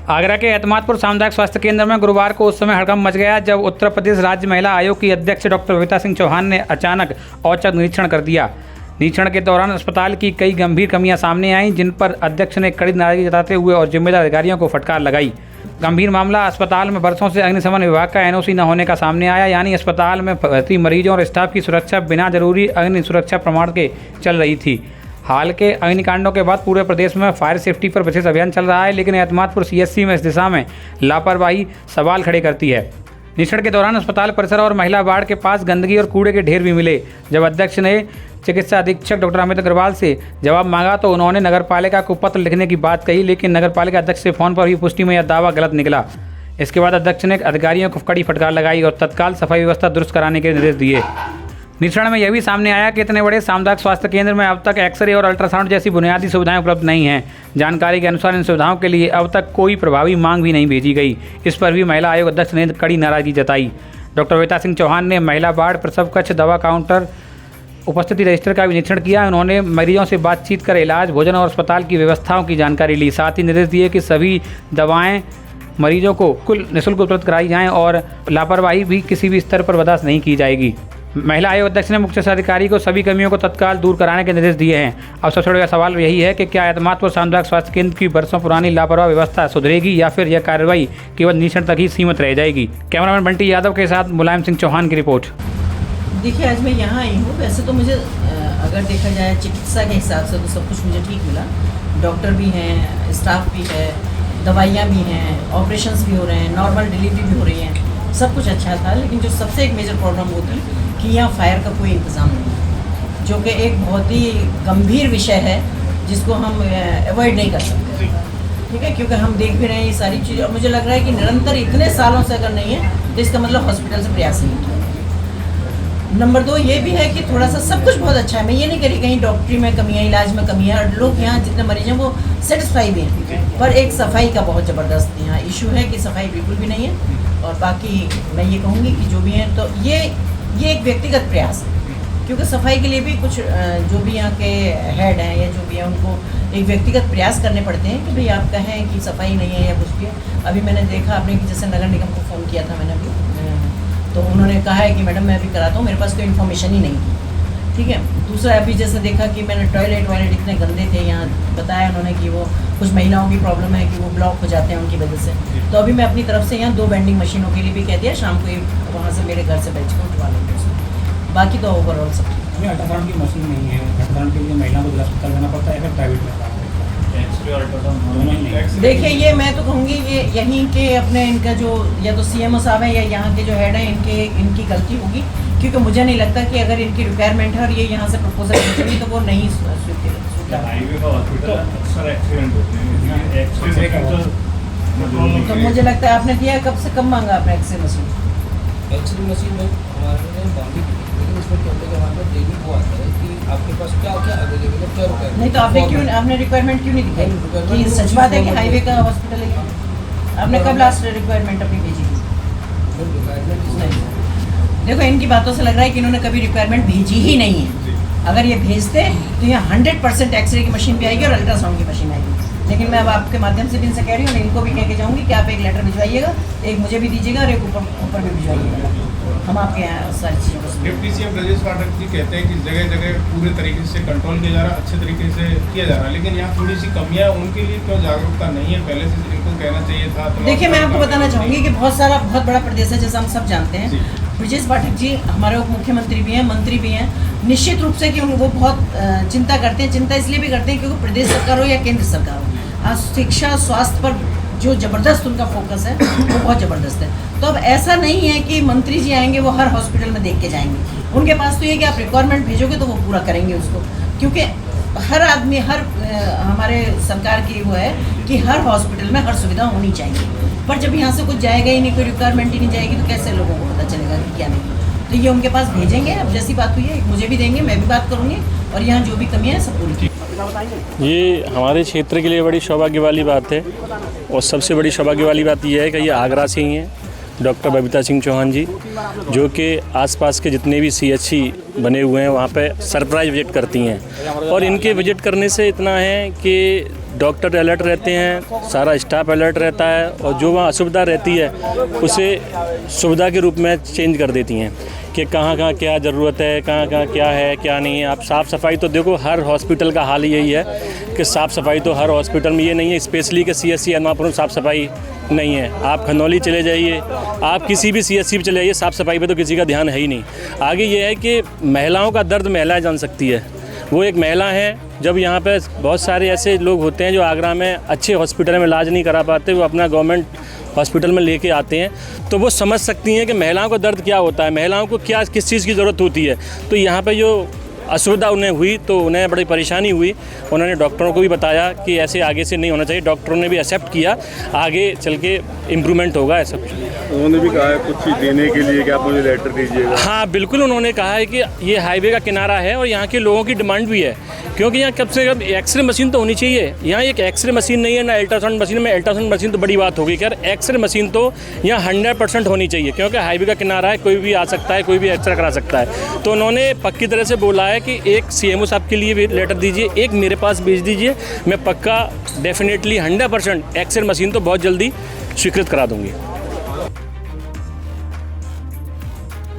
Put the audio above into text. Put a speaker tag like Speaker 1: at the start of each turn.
Speaker 1: आगरा के एतमादपुर सामुदायिक स्वास्थ्य केंद्र में गुरुवार को उस समय हड़कंप मच गया जब उत्तर प्रदेश राज्य महिला आयोग की अध्यक्ष डॉक्टर बबीता सिंह चौहान ने अचानक औचक निरीक्षण कर दिया। निरीक्षण के दौरान अस्पताल की कई गंभीर कमियां सामने आईं, जिन पर अध्यक्ष ने कड़ी नाराजगी जताते हुए और जिम्मेदार अधिकारियों को फटकार लगाई। गंभीर मामला अस्पताल में बरसों से अग्निशमन विभाग का एनओसी न होने का सामने आया, यानी अस्पताल में भर्ती मरीजों और स्टाफ की सुरक्षा बिना जरूरी अग्नि सुरक्षा प्रमाण के चल रही थी। हाल के अग्निकांडों के बाद पूरे प्रदेश में फायर सेफ्टी पर विशेष अभियान चल रहा है, लेकिन एतमादपुर सीएचसी में इस दिशा में लापरवाही सवाल खड़े करती है। निरीक्षण के दौरान अस्पताल परिसर और महिला वार्ड के पास गंदगी और कूड़े के ढेर भी मिले। जब अध्यक्ष ने चिकित्सा अधीक्षक डॉक्टर अमित अग्रवाल से जवाब मांगा तो उन्होंने नगरपालिका को पत्र लिखने की बात कही, लेकिन नगरपालिका अध्यक्ष से फोन पर भी पुष्टि में यह दावा गलत निकला। इसके बाद अध्यक्ष ने अधिकारियों को कड़ी फटकार लगाई और तत्काल सफाई व्यवस्था दुरुस्त कराने के निर्देश दिए। निरीक्षण में यह भी सामने आया कि इतने बड़े सामुदायिक स्वास्थ्य केंद्र में अब तक एक्सरे और अल्ट्रासाउंड जैसी बुनियादी सुविधाएं उपलब्ध नहीं हैं। जानकारी के अनुसार इन सुविधाओं के लिए अब तक कोई प्रभावी मांग भी नहीं भेजी गई। इस पर भी महिला आयोग अध्यक्ष ने कड़ी नाराजगी जताई। डॉक्टर बबीता सिंह चौहान ने महिला वार्ड, प्रसव कक्ष, दवा काउंटर, उपस्थिति रजिस्टर का भी निरीक्षण किया। उन्होंने मरीजों से बातचीत कर इलाज, भोजन और अस्पताल की व्यवस्थाओं की जानकारी ली। साथ ही निर्देश दिए कि सभी दवाएं मरीजों को निःशुल्क उपलब्ध कराई जाएं और लापरवाही भी किसी भी स्तर पर बर्दाश्त नहीं की जाएगी। महिला आयोग अध्यक्ष ने मुख्य अधिकारी को सभी कमियों को तत्काल दूर कराने के निर्देश दिए हैं। अब सबसे बड़ा सवाल यही है कि क्या एतमादपुर सामुदायिक स्वास्थ्य केंद्र की बरसों पुरानी लापरवाह व्यवस्था सुधरेगी या फिर यह कार्रवाई केवल निरीक्षण तक ही सीमित रह जाएगी। कैमरामैन बंटी यादव के साथ मुलायम सिंह चौहान की रिपोर्ट।
Speaker 2: देखिए, आज मैं यहाँ आई हूँ। वैसे तो मुझे अगर देखा जाए चिकित्सा के हिसाब से तो सब कुछ मुझे ठीक मिला। डॉक्टर भी हैं, स्टाफ भी है, दवाइयाँ भी हैं, ऑपरेशंस भी हो रहे हैं, नॉर्मल डिलीवरी भी हो रही है, सब कुछ अच्छा था। लेकिन जो सबसे एक मेजर प्रॉब्लम होती कि यहाँ फायर का कोई इंतज़ाम नहीं, जो कि एक बहुत ही गंभीर विषय है जिसको हम अवॉइड नहीं कर सकते, ठीक है, क्योंकि हम देख भी रहे हैं ये सारी चीज़ें। और मुझे लग रहा है कि निरंतर इतने सालों से अगर नहीं है तो इसका मतलब हॉस्पिटल से प्रयास नहीं किया। नंबर 2 ये भी है कि थोड़ा सा सब कुछ बहुत अच्छा है। मैं ये नहीं करी कहीं डॉक्टरी में कमी है, इलाज में कमी है, और लोग यहाँ जितने मरीज हैं वो सेटिस्फाई भी हैं, पर एक सफाई का बहुत ज़बरदस्त यहाँ इशू है कि सफाई बिल्कुल भी नहीं है। और बाकी मैं ये कहूँगी कि जो भी हैं तो ये एक व्यक्तिगत प्रयास है, क्योंकि सफाई के लिए भी कुछ जो भी यहाँ के हेड हैं या जो भी है उनको एक व्यक्तिगत प्रयास करने पड़ते हैं कि भाई आप कहें कि सफाई नहीं है या कुछ भी है। अभी मैंने देखा आपने कि जैसे नगर निगम को फ़ोन किया था मैंने अभी, तो उन्होंने कहा है कि मैडम मैं अभी कराता हूँ, मेरे पास कोई इन्फॉर्मेशन ही नहीं थी, ठीक है। दूसरा अभी जैसे देखा कि मैंने टॉयलेट इतने गंदे थे यहाँ, बताया उन्होंने कि वो कुछ महिलाओं की प्रॉब्लम है कि वो ब्लॉक हो जाते हैं उनकी वजह से। तो अभी मैं अपनी तरफ से यहाँ 2 वेंडिंग मशीनों के लिए भी कह दिया, शाम को वहाँ से मेरे घर से बेच कर उठवा लेंगे। बाकी तो ओवरऑल सब
Speaker 3: अल्ट्रासाउंड की मशीन नहीं है, अल्ट्रासाउंड के लिए महिलाओं को अस्पताल जाना पड़ता है, फिर प्राइवेट में।
Speaker 2: देखिए, ये मैं तो कहूँगी ये यहीं के अपने इनका जो या तो सीएमओ साहब है या यहाँ के जो हेड हैं इनकी गलती होगी, क्योंकि मुझे नहीं लगता कि अगर इनकी रिक्वायरमेंट है और ये यहाँ से प्रपोजल भेजेंगे तो वो नहीं तो मुझे लगता है आपने दिया, कब से कम मांगा आपने एक्सरे मशीन
Speaker 4: में हमारे मांगी, लेकिन इसमें क्या होता है कि हमारे पास डेली वो आता है कि आपके पास क्या अवेलेबल है, क्या रिक्वायरमेंट।
Speaker 2: नहीं तो आपने रिक्वायरमेंट क्यों नहीं दिखाई कि सच बात है कि हाईवे का हॉस्पिटल है? आपने कब लास्ट रिक्वायरमेंट अपनी भेजी थी? देखो, इनकी बातों से लग रहा है कि इन्होंने कभी रिक्वायरमेंट भेजी ही नहीं है। अगर ये भेजते तो यहाँ 100% एक्सरे की मशीन भी आएगी और अल्ट्रासाउंड की मशीन आएगी। लेकिन मैं अब आपके माध्यम से भी इनसे कह रही हूँ, इनको भी कह के जाऊँगी कि आप एक लेटर भिजवाइएगा, एक मुझे भी दीजिएगा और एक ऊपर भी भिजवाइएगा। हम आपके यहाँ सारी चीज़ों को।
Speaker 5: डिप्टी सीएम ब्रजेश पाठक जी कहते हैं कि जगह जगह पूरे तरीके से कंट्रोल किया जा रहा है, अच्छे तरीके से किया जा रहा है, लेकिन यहाँ थोड़ी सी कमियाँ, उनके लिए क्यों जागरूकता नहीं है? पहले से इनको कहना चाहिए था।
Speaker 2: देखिए, मैं आपको बताना चाहूँगी कि बहुत बड़ा प्रदेश है, जैसा हम सब जानते हैं। ब्रजेश पाठक जी हमारे उप मुख्यमंत्री भी हैं, मंत्री भी हैं। निश्चित रूप से कि वो बहुत चिंता करते हैं। चिंता इसलिए भी करते हैं क्योंकि प्रदेश सरकार हो या केंद्र सरकार हो, आज शिक्षा स्वास्थ्य पर जो ज़बरदस्त उनका फोकस है वो बहुत ज़बरदस्त है। तो अब ऐसा नहीं है कि मंत्री जी आएंगे वो हर हॉस्पिटल में देख के जाएंगे। उनके पास तो ये कि आप रिक्वायरमेंट भेजोगे तो वो पूरा करेंगे उसको, क्योंकि हर आदमी हमारे सरकार की वो है कि हर हॉस्पिटल में हर सुविधा होनी चाहिए। पर जब यहाँ से कुछ जाएगा ही नहीं, कोई रिक्वायरमेंट ही नहीं जाएगी, तो कैसे लोगों को पता चलेगा कि क्या नहीं? तो ये उनके पास भेजेंगे। अब जैसी बात हुई है मुझे भी देंगे, मैं भी बात करूँगी और यहाँ जो भी कमियाँ हैं सब पूरी।
Speaker 6: ये हमारे क्षेत्र के लिए बड़ी सौभाग्य वाली बात है, और सबसे बड़ी सौभाग्य वाली बात यह है कि ये आगरा से ही हैं डॉक्टर बबीता सिंह चौहान जी, जो कि आसपास के जितने भी सीएचसी बने हुए हैं वहाँ पे सरप्राइज विजिट करती हैं। और इनके विजिट करने से इतना है कि डॉक्टर अलर्ट रहते हैं, सारा स्टाफ अलर्ट रहता है और जो वहाँ असुविधा रहती है उसे सुविधा के रूप में चेंज कर देती हैं कि कहाँ कहाँ क्या ज़रूरत है, कहाँ कहाँ क्या है क्या नहीं है। आप साफ़ सफाई तो देखो हर हॉस्पिटल का हाल यही है कि साफ़ सफाई तो हर हॉस्पिटल में ये नहीं है, स्पेशली कि CSC हनुमानपुर में साफ़ सफाई नहीं है। आप खनौली चले जाइए, आप किसी भी CSC पे चले जाइए, साफ़ सफाई पे तो किसी का ध्यान है ही नहीं। आगे ये है कि महिलाओं का दर्द महिलाएं जान सकती है। वो एक महिला है, जब यहाँ पे बहुत सारे ऐसे लोग होते हैं जो आगरा में अच्छे हॉस्पिटल में इलाज नहीं करा पाते, वो अपना गवर्नमेंट हॉस्पिटल में लेके आते हैं, तो वो समझ सकती हैं कि महिलाओं का दर्द क्या होता है, महिलाओं को क्या किस चीज़ की ज़रूरत होती है। तो यहाँ पे जो असुविधा उन्हें हुई तो उन्हें बड़ी परेशानी हुई। उन्होंने डॉक्टरों को भी बताया कि ऐसे आगे से नहीं होना चाहिए, डॉक्टरों ने भी एक्सेप्ट किया, आगे चल के इम्प्रूवमेंट होगा ऐसा कुछ।
Speaker 7: उन्होंने भी कहा है कुछ चीज़ देने के लिए कि आप मुझे लेटर दीजिएगा।
Speaker 6: हाँ बिल्कुल, उन्होंने कहा है कि ये हाईवे का किनारा है और यहाँ के लोगों की डिमांड भी है, क्योंकि यहाँ कब से कब एक्सरे मशीन तो होनी चाहिए। यहाँ एक एक्सरे मशीन नहीं है ना अल्ट्रासाउंड मशीन में, अल्ट्रासाउंड मशीन तो बड़ी बात होगी, यार एक्सरे मशीन तो यहाँ 100% होनी चाहिए, क्योंकि हाईवे का किनारा है, कोई भी आ सकता है, कोई भी एक्सरे करा सकता है। तो उन्होंने पक्की तरह से बोला है कि एक CMO साहब के लिए भी लेटर दीजिए, एक मेरे पास भेज दीजिए, मैं पक्का डेफिनेटली 100% एक्सरे मशीन तो बहुत जल्दी स्वीकृत करा दूँगी।